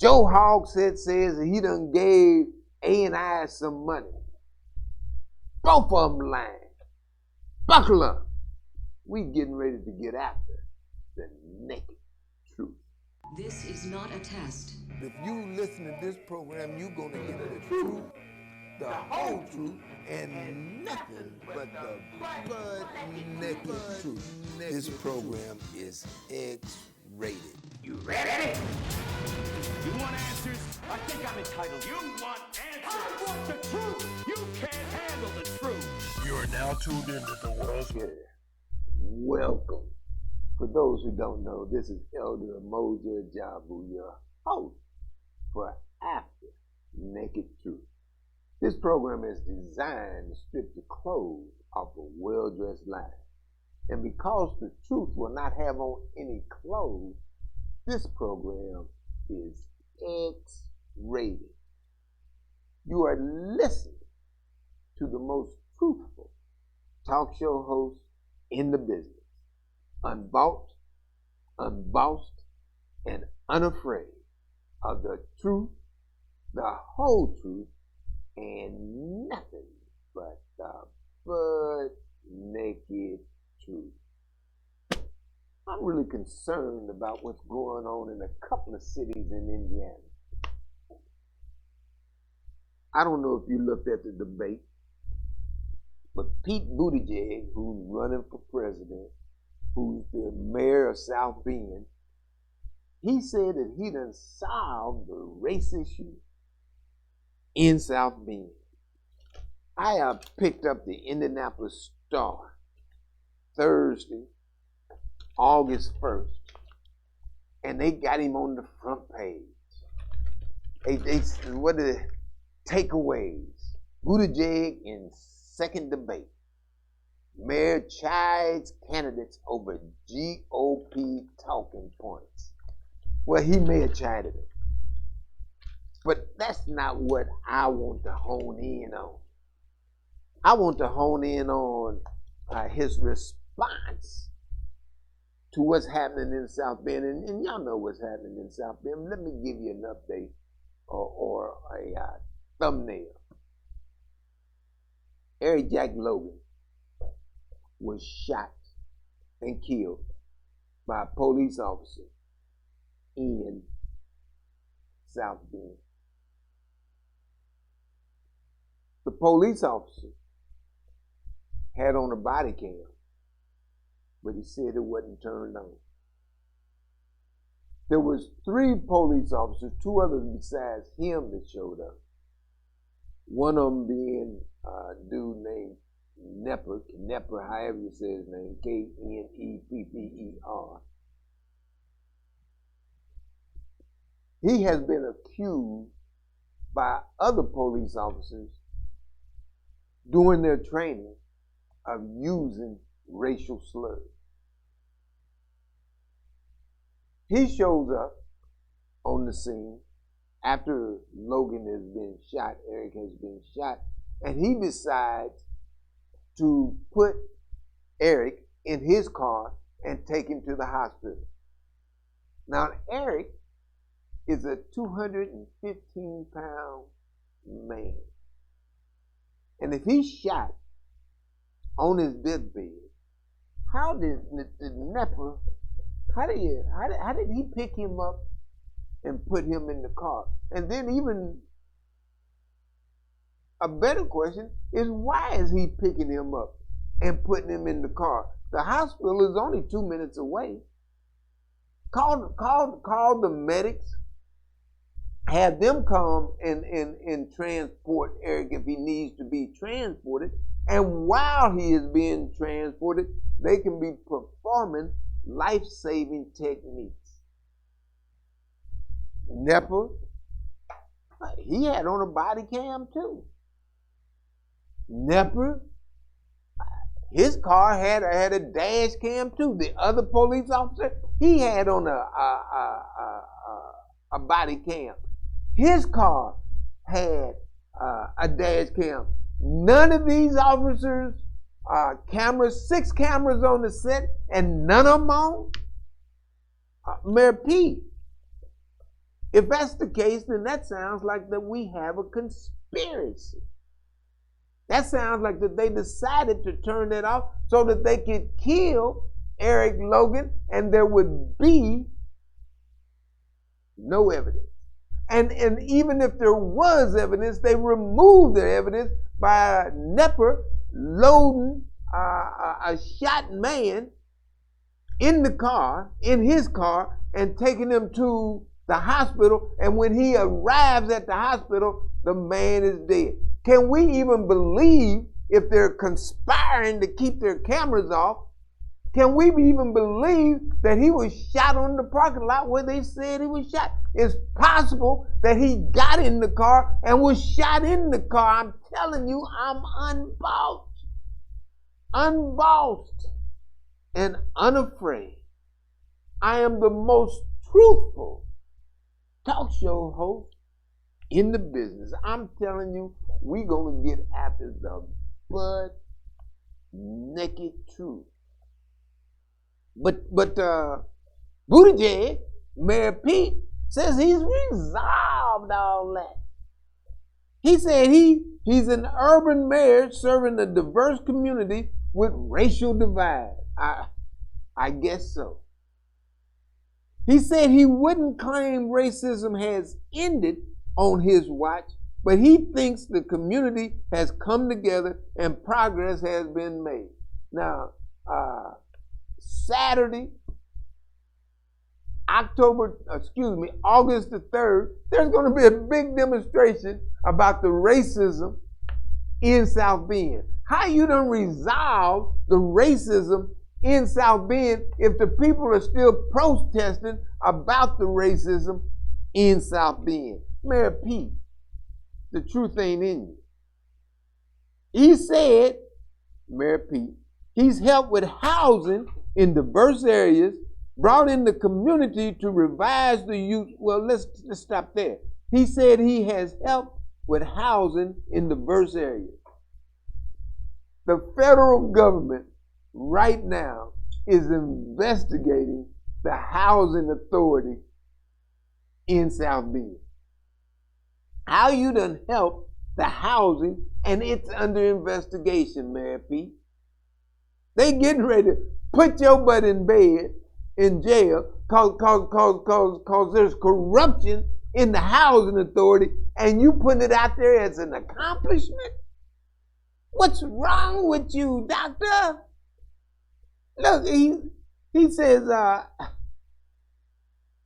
Joe Hogshead says that he done gave A&I some money. Both of them lying. Buckle up. We getting ready to get after the naked truth. This is not a test. If you listen to this program, you're going to get the truth, the whole truth, and nothing but the butt-naked truth. This program is X-rated. You ready? You want answers? I think I'm entitled. You want answers? I want the truth. You can't handle the truth. You are now tuned into the world's Welcome. For those who don't know, this is Elder Mmoja Ajabu, your host for After Naked Truth. This program is designed to strip the clothes off a well-dressed lie. And because the truth will not have on any clothes, this program is X-rated. You are listening to the most truthful talk show host in the business. Unbought, unbossed, and unafraid of the truth, the whole truth, and nothing but the butt-naked truth. I'm really concerned about what's going on in a couple of cities in Indiana. I don't know if you looked at the debate, but Pete Buttigieg, who's running for president, who's the mayor of South Bend, he said that he done solved the race issue in South Bend. I picked up the Indianapolis Star Thursday, August 1st, and they got him on the front page. What are the takeaways? Buttigieg in second debate. Mayor chides candidates over GOP talking points. Well, he may have chided him, but that's not what I want to hone in on. I want to hone in on his response to what's happening in South Bend, and y'all know what's happening in South Bend. Let me give you an update or a thumbnail. Eric Jack Logan was shot and killed by a police officer in South Bend. The police officer had on a body cam, but he said it wasn't turned on. There was 3 police officers, 2 others besides him that showed up. One of them being a dude named Knepper, however you say his name, Knepper. He has been accused by other police officers during their training of using racial slurs. He shows up on the scene after Logan has been shot, Eric has been shot, and he decides to put Eric in his car and take him to the hospital. Now, Eric is a 215-pound man. And if he's shot on his deathbed, how did Knepper, how did he pick him up and put him in the car? And then even a better question is, why is he picking him up and putting him in the car? The hospital is only 2 minutes away. Call the medics, have them come and transport Eric if he needs to be transported. And while he is being transported, they can be performing life-saving techniques. Knepper, he had on a body cam too. Knepper, his car had a dash cam too. The other police officer, he had on a body cam. His car had a dash cam. None of these officers, cameras, 6 cameras on the set, and none of them on. Mayor Pete, If that's the case, then that sounds like that we have a conspiracy. That sounds like that they decided to turn that off so that they could kill Eric Logan and there would be no evidence. And even if there was evidence, they removed the evidence by Nepper loading a shot man in his car, and taking him to the hospital. And when he arrives at the hospital, the man is dead. Can we even believe, if they're conspiring to keep their cameras off, can we even believe that he was shot on the parking lot where they said he was shot? It's possible that he got in the car and was shot in the car. I'm telling you, I'm unbossed and unafraid. I am the most truthful talk show host in the business. I'm telling you, we're going to get after the butt naked truth. But Buttigieg, Mayor Pete, says he's resolved all that. He said he's an urban mayor serving a diverse community with racial divide. I guess so. He said he wouldn't claim racism has ended on his watch, but he thinks the community has come together and progress has been made. Now, Saturday, August the 3rd, there's going to be a big demonstration about the racism in South Bend. How you done resolve the racism in South Bend if the people are still protesting about the racism in South Bend? Mayor Pete, the truth ain't in you. He said, Mayor Pete, he's helped with housing in diverse areas, brought in the community to revise the youth. Well, let's stop there. He said he has helped with housing in diverse areas. The federal government right now is investigating the housing authority in South Bend. How you done help the housing, and it's under investigation, Mayor Pete. They getting ready to put your butt in bed, in jail, cause there's corruption in the housing authority, and you put it out there as an accomplishment? What's wrong with you, doctor? Look, he says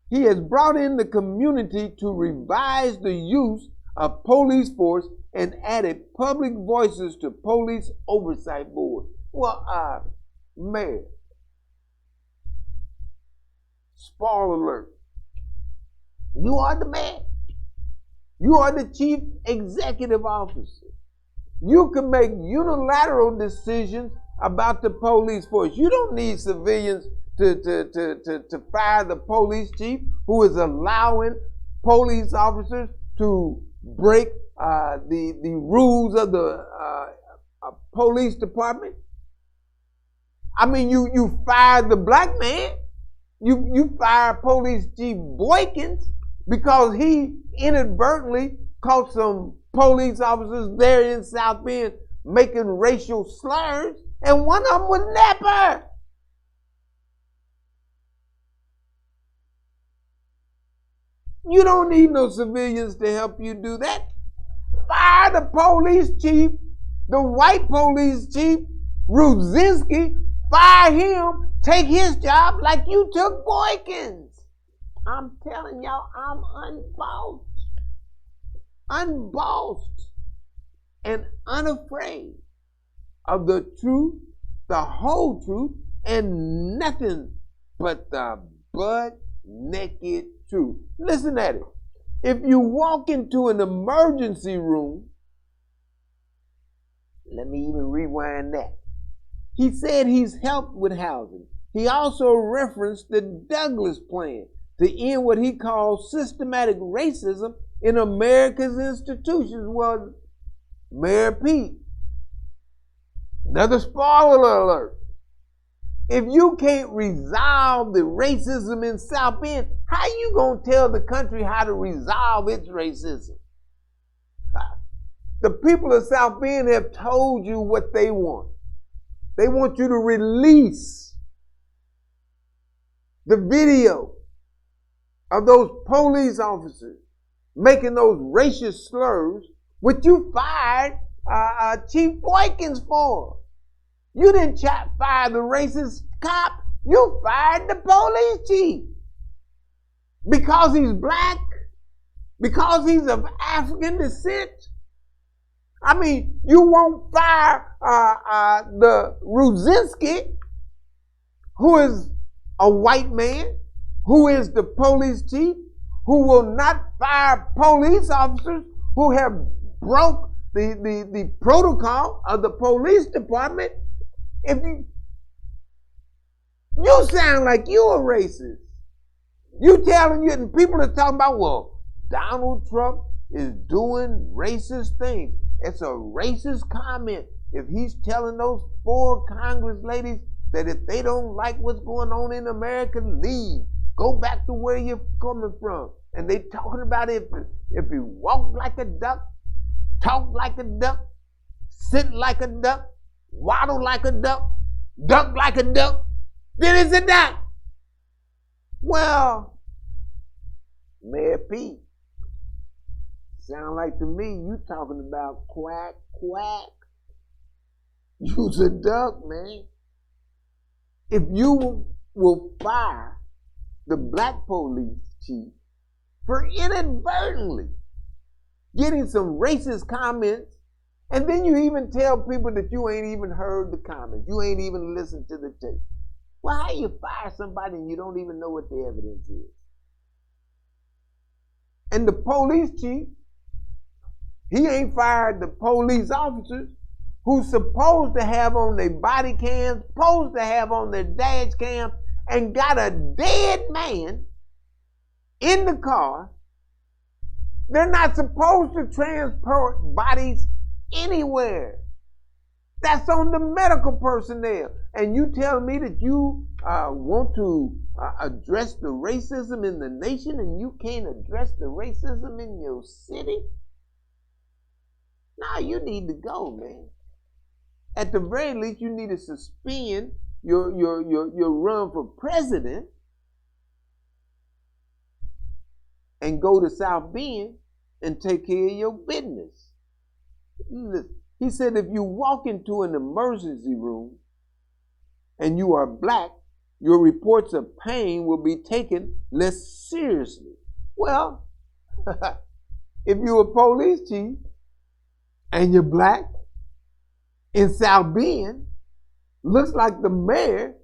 he has brought in the community to revise the use of police force and added public voices to police oversight board. Well, Mayor, spoiler alert, you are the man. You are the chief executive officer. You can make unilateral decisions about the police force. You don't need civilians to fire the police chief who is allowing police officers to break the rules of the police department. I mean, you fired the black man. You fired Police Chief Boykins because he inadvertently caught some police officers there in South Bend making racial slurs, and one of them was Nepper. You don't need no civilians to help you do that. Fire the police chief, the white police chief, Rudzinski. Fire him, take his job like you took Boykins. I'm telling y'all, I'm unbossed and unafraid of the truth, the whole truth, and nothing but the butt naked truth. Listen at it. If you walk into an emergency room, let me even rewind that. He said he's helped with housing. He also referenced the Douglas Plan to end what he calls systematic racism in America's institutions. Well, Mayor Pete, another spoiler alert. If you can't resolve the racism in South Bend, how you going to tell the country how to resolve its racism? The people of South Bend have told you what they want. They want you to release the video of those police officers making those racist slurs, which you fired Chief Boykins for. You didn't fire the racist cop. You fired the police chief. Because he's black? Because he's of African descent? I mean, you won't fire the Ruzinski, who is a white man, who is the police chief, who will not fire police officers who have broke the protocol of the police department. If you sound like you're a racist. You telling you, and people are talking about, well, Donald Trump is doing racist things. It's a racist comment if he's telling those 4 Congress ladies that if they don't like what's going on in America, leave. Go back to where you're coming from. And they talking about if you walk like a duck, talk like a duck, sit like a duck, waddle like a duck like a duck, then it's a duck. Well, Mayor Pete, sound like to me you talking about quack, quack. You's a duck, man. If you will fire the black police chief for inadvertently getting some racist comments, and then you even tell people that you ain't even heard the comments, you ain't even listened to the tape. Well, how you fire somebody and you don't even know what the evidence is? And the police chief, he ain't fired the police officers who's supposed to have on their body cams, supposed to have on their dash cams, and got a dead man in the car. They're not supposed to transport bodies anywhere. That's on the medical personnel. And you tell me that you want to address the racism in the nation and you can't address the racism in your city? Nah, you need to go, man. At the very least, you need to suspend your run for president and go to South Bend and take care of your business. Listen, he said if you walk into an emergency room and you are black, your reports of pain will be taken less seriously. Well, if you're a police chief and you're black in South Bend, looks like the mayor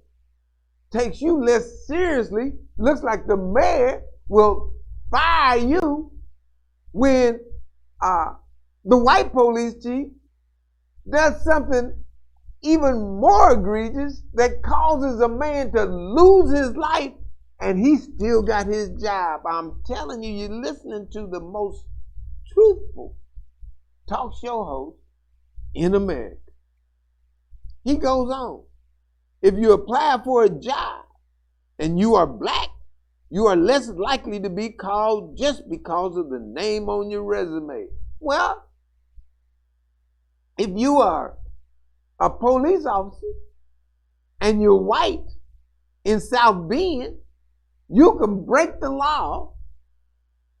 takes you less seriously. Looks like the mayor will fire you when the white police chief does something even more egregious that causes a man to lose his life and he still got his job. I'm telling you, you're listening to the most truthful talk show host in America. He goes on. If you apply for a job and you are black, you are less likely to be called just because of the name on your resume. Well, if you are a police officer and you're white in South Bend, you can break the law,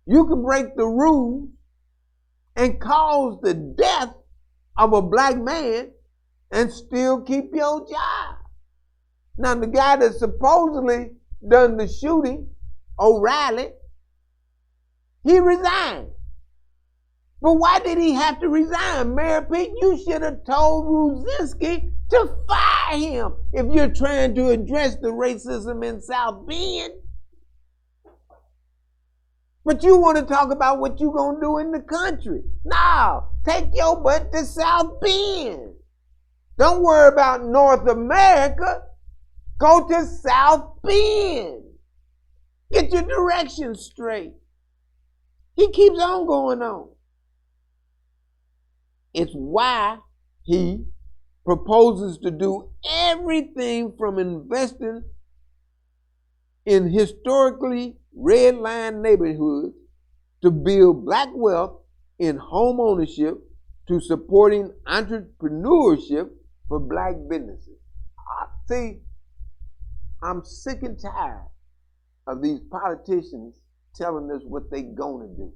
you can break the rules, and cause the death of a black man and still keep your job. Now, the guy that supposedly done the shooting, O'Reilly, he resigned. But why did he have to resign? Mayor Pete, you should have told Ruzinski to fire him if you're trying to address the racism in South Bend. But you want to talk about what you're going to do in the country. No, take your butt to South Bend. Don't worry about North America. Go to South Bend. Get your directions straight. He keeps on going on. It's why he proposes to do everything from investing in historically red-line neighborhoods to build black wealth in home ownership to supporting entrepreneurship for black businesses. See, I'm sick and tired of these politicians telling us what they gonna do.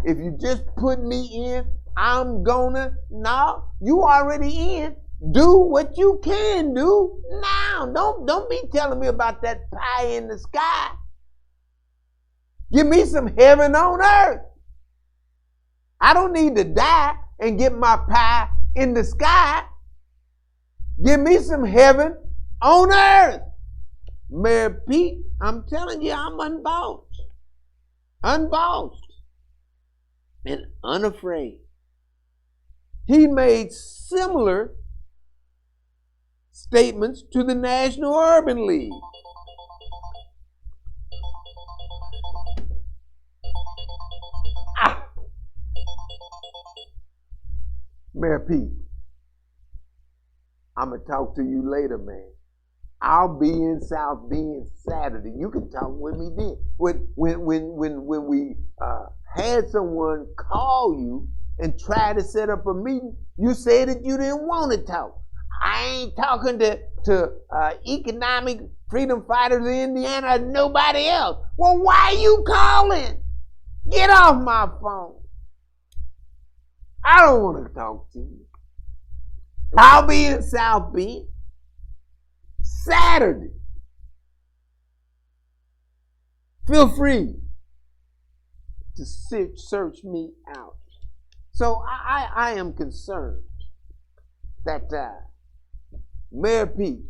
If you just put me in, no, you already in. Do what you can do now. Don't be telling me about that pie in the sky. Give me some heaven on earth. I don't need to die and get my pie in the sky. Give me some heaven on earth. Mayor Pete, I'm telling you, I'm unbossed. Unbossed. And unafraid. He made similar statements to the National Urban League. Mayor Pete, I'm going to talk to you later, man. I'll be in South Bend Saturday. You can talk with me then. When we had someone call you and try to set up a meeting, you said that you didn't want to talk. I ain't talking to economic freedom fighters in Indiana or nobody else. Well, why are you calling? Get off my phone. I don't want to talk to you. I'll be in South Bend Saturday. Feel free to search me out. So I am concerned that Mayor Pete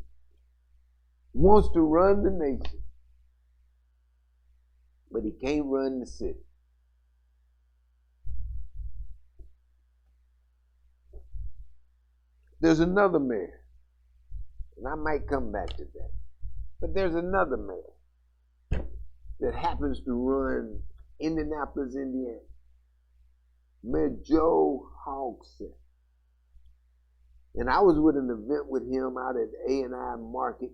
wants to run the nation, but he can't run the city. There's another mayor, and I might come back to that, but there's another mayor that happens to run Indianapolis, Indiana. Mayor Joe Hogson. And I was with an event with him out at A&I Market.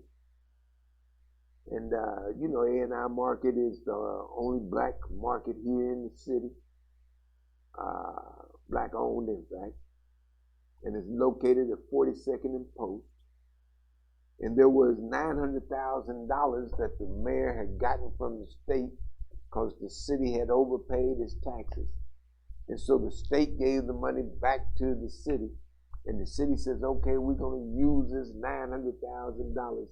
And, A&I Market is the only black market here in the city. Black owned, in fact. And it's located at 42nd and Post. And there was $900,000 that the mayor had gotten from the state because the city had overpaid its taxes. And so the state gave the money back to the city. And the city says, okay, we're going to use this $900,000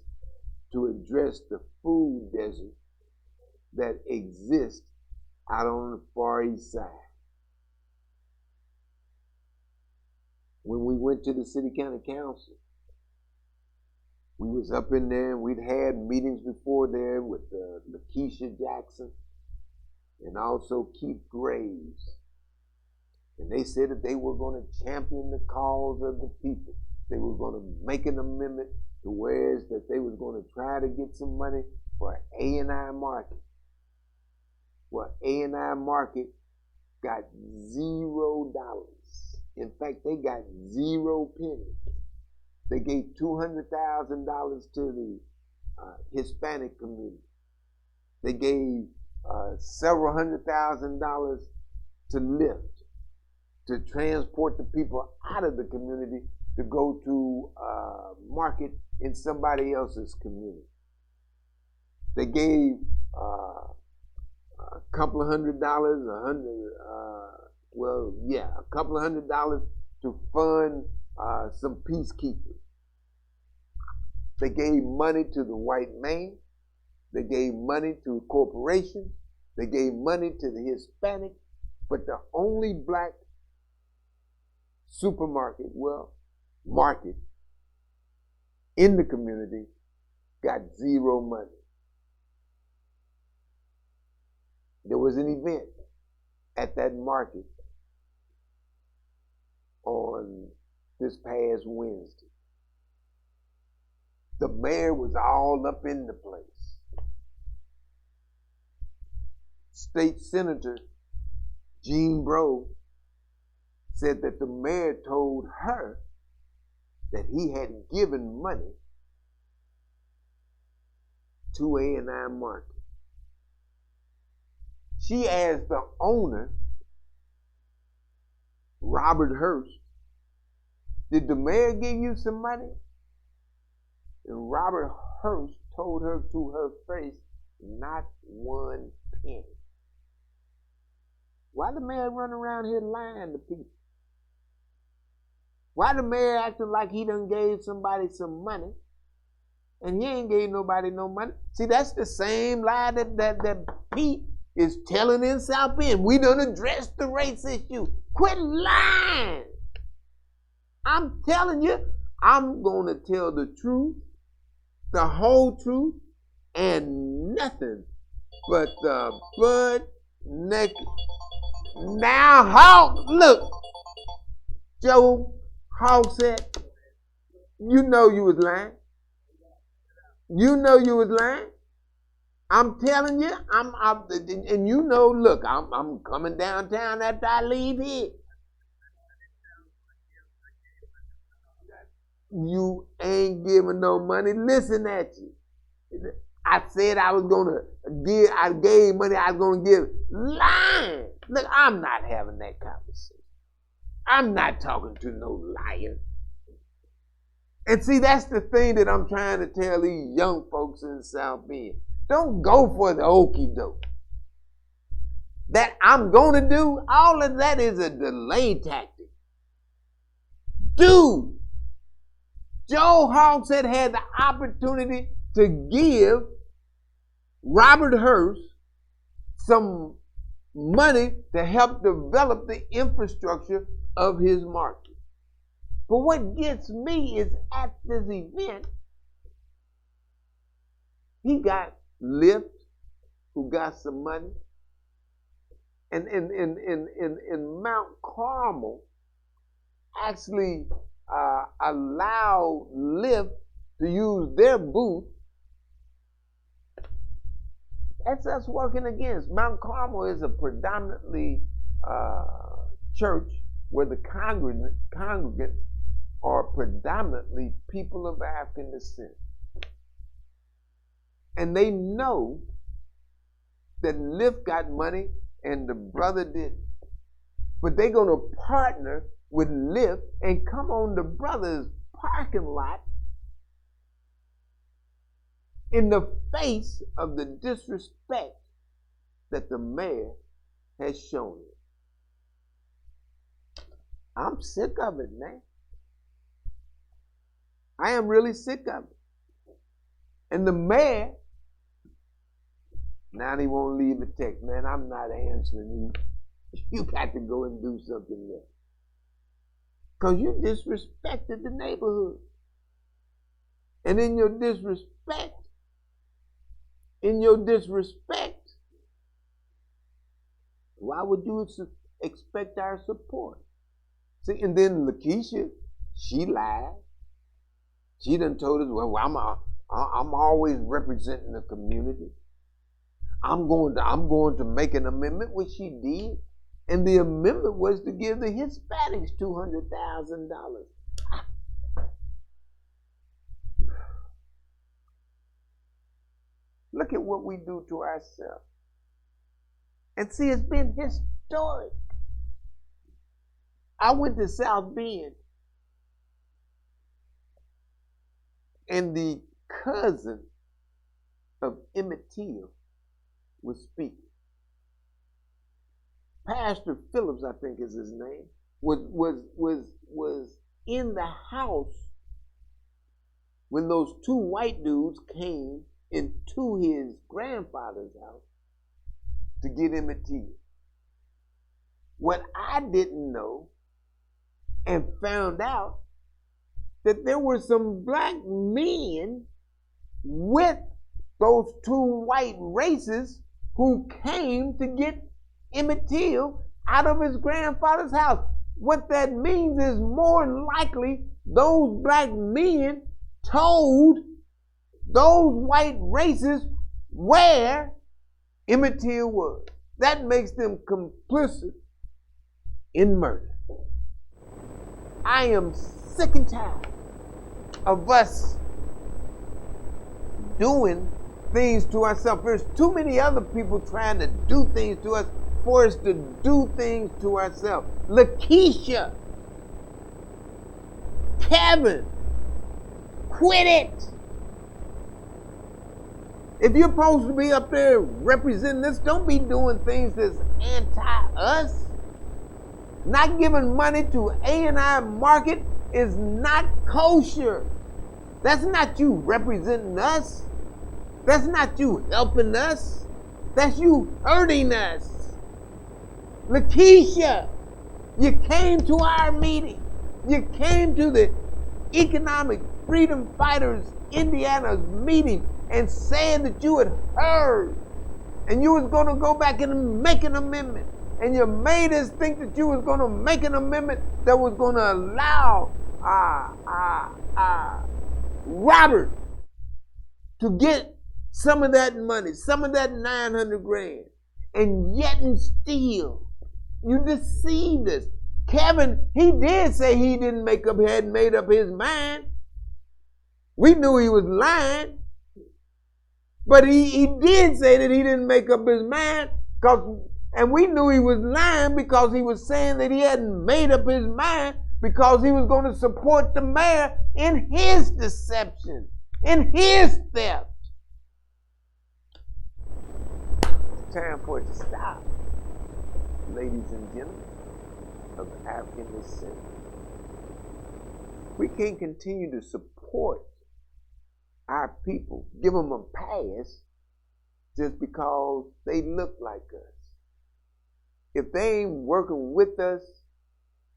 to address the food desert that exists out on the Far East Side. When we went to the City County Council, we was up in there and we'd had meetings before there with Lakeisha Jackson and also Keith Graves. And they said that they were going to champion the cause of the people. They were going to make an amendment to whereas that they was going to try to get some money for A&I Market. Well, A&I Market got $0. In fact, they got 0 pennies. They gave $200,000 to the Hispanic community. They gave several $100,000 to Lyft, to transport the people out of the community to go to market in somebody else's community. They gave a couple of $100, a couple of $100 to fund some peacekeepers. They gave money to the white man. They gave money to corporations. They gave money to the Hispanic. But the only black market in the community got 0 money. There was an event at that market on this past Wednesday. The mayor was all up in the place. State Senator Gene Breaux said that the mayor told her that he had given money to A&I Market. She asked the owner, Robert Hurst, did the mayor give you some money? And Robert Hurst told her to her face, not one penny. Why the mayor run around here lying to people? Why the mayor acting like he done gave somebody some money and he ain't gave nobody no money? See, that's the same lie that Pete is telling in South Bend. We done addressed the race issue. Quit lying. I'm telling you, I'm going to tell the truth, the whole truth, and nothing but the blood naked. Now, Hawk, look, Joe Hawk said, you know you was lying. You know you was lying. I'm telling you, and you know, look, I'm coming downtown after I leave here. You ain't giving no money. Listen at you. I said I was gonna give. I gave money. I was gonna give. Lying. Look, I'm not having that conversation. I'm not talking to no liar. And see, that's the thing that I'm trying to tell these young folks in South Bend. Don't go for the okie doke. That I'm gonna do. All of that is a delay tactic. Dude, Joe Hawks had the opportunity to give Robert Hurst some money to help develop the infrastructure of his market. But what gets me is at this event, he got Lyft, who got some money, and in Mount Carmel actually allowed Lyft to use their booth. That's us working against. Mount Carmel is a predominantly church where the congregants are predominantly people of African descent. And they know that Lyft got money and the brother didn't. But they're going to partner with Lyft and come on the brother's parking lot in the face of the disrespect that the mayor has shown it. I'm sick of it, man. I am really sick of it. And the mayor, now he won't leave a text. Man, I'm not answering you. You got to go and do something there. Because you disrespected the neighborhood. And in your disrespect, why would you expect our support? See, and then Lakeisha, she lied. She done told us, well, I'm always representing the community. I'm going to make an amendment, which she did. And the amendment was to give the Hispanics $200,000. Look at what we do to ourselves. And see, it's been historic. I went to South Bend, and the cousin of Emmett Till was speaking. Pastor Phillips, I think is his name, was in the house when those two white dudes came into his grandfather's house to get Emmett Till. What I didn't know and found out that there were some black men with those two white races who came to get Emmett Till out of his grandfather's house. What that means is more than likely those black men told those white races where Emmett Till was. That makes them complicit in murder. I am sick and tired of us doing things to ourselves. There's too many other people trying to do things to us for us to do things to ourselves. Lakeisha, Kevin, quit it. If you're supposed to be up there representing this, don't be doing things that's anti-us. Not giving money to A&I Market is not kosher. That's not you representing us. That's not you helping us. That's you hurting us. Lakeisha, you came to our meeting. You came to the Economic Freedom Fighters Indiana's meeting and said that you had heard and you was going to go back and make an amendment. And you made us think that you was going to make an amendment that was going to allow Robert to get some of that money, some of that 900 grand. And yet and still, you deceived us. Kevin, he did say he hadn't made up his mind. We knew he was lying. But he did say that he didn't make up his mind, and we knew he was lying because he was saying that he hadn't made up his mind because he was going to support the mayor in his deception, in his theft. It's time for it to stop, ladies and gentlemen of African descent. We can't continue to support our people, give them a pass just because they look like us. If they ain't working with us,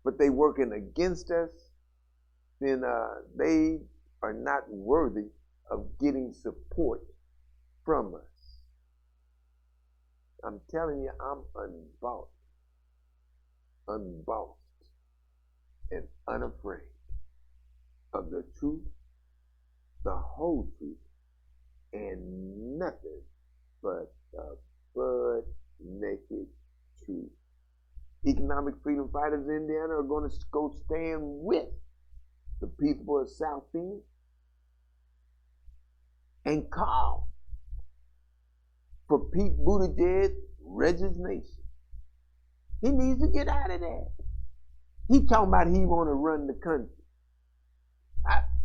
but they working against us, then they are not worthy of getting support from us. I'm telling you, I'm unbossed, and unafraid of the truth, the whole truth, and nothing but the butt naked truth. Economic Freedom Fighters in Indiana are going to go stand with the people of South Bend and call for Pete Buttigieg resignation. He needs to get out of there. He talking about he want to run the country.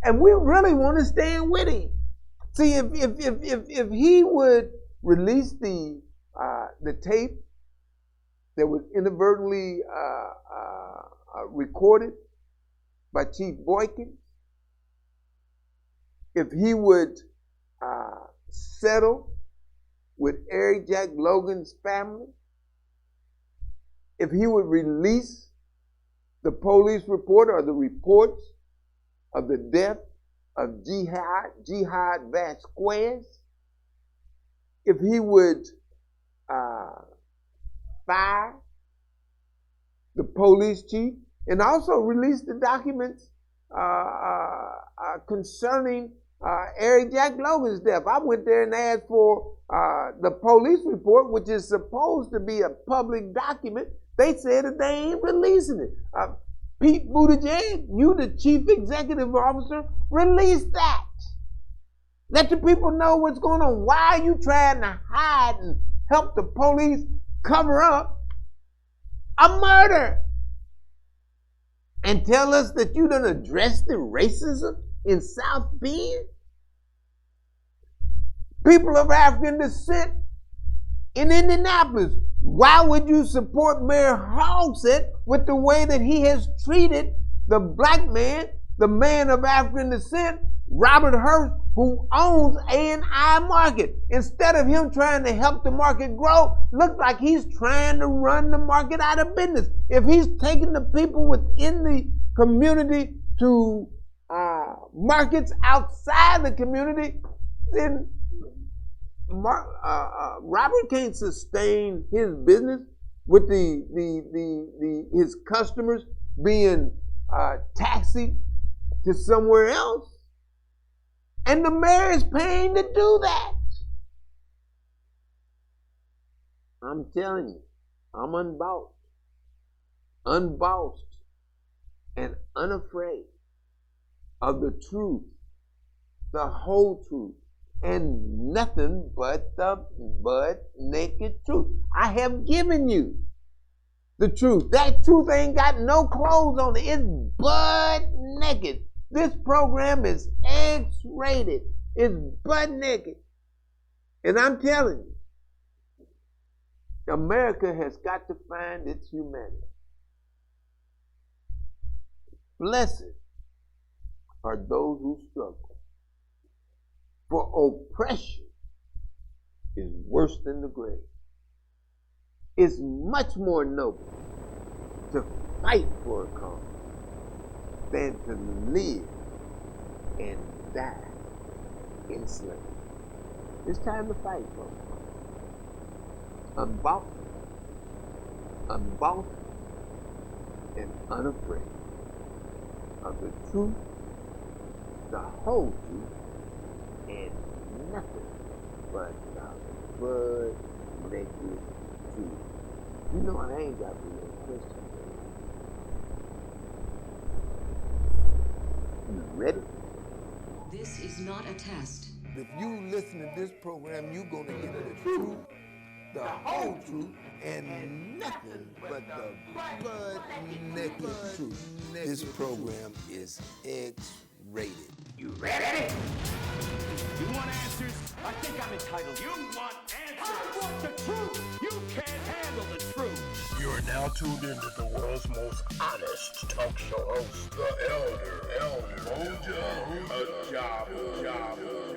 And we really want to stand with him. See, if he would release the tape that was inadvertently recorded by Chief Boykin, if he would settle with Eric Jack Logan's family, if he would release the police report or the reports of the death of Jihad Vasquez, if he would fire the police chief and also release the documents concerning Eric Jack Logan's death. I went there and asked for the police report, which is supposed to be a public document. They said that they ain't releasing it. Pete Buttigieg, you the chief executive officer, release that. Let the people know what's going on. Why are you trying to hide and help the police cover up a murder? And tell us that you done addressed the racism in South Bend? People of African descent in Indianapolis, why would you support Mayor Hogsett with the way that he has treated the black man, the man of African descent, Robert Hurst, who owns A&I Market? Instead of him trying to help the market grow, look like he's trying to run the market out of business. If he's taking the people within the community to markets outside the community, then Robert can't sustain his business with his customers being taxied to somewhere else. And the mayor is paying to do that. I'm telling you, I'm unbossed, and unafraid of the truth, the whole truth, and nothing but the naked truth. I have given you the truth. That truth ain't got no clothes on it. It's butt naked. This program is X-rated. It's butt naked. And I'm telling you, America has got to find its humanity. Blessed are those who struggle, for oppression is worse than the grave. It's much more noble to fight for a cause than to live and die in slavery. It's time to fight, folks. Unbound, and unafraid of the truth, the whole truth, and nothing but the blood naked truth. You know I ain't got to be a Christian. You ready? This is not a test. If you listen to this program, you're going to get the truth, the whole truth, and nothing but the blood naked truth. This program is X-rated. You ready? You want answers? I think I'm entitled. You want answers? I want the truth. You can't handle the truth. You are now tuned in to the world's most honest talk show host, the Elder Mmoja. Ajabu.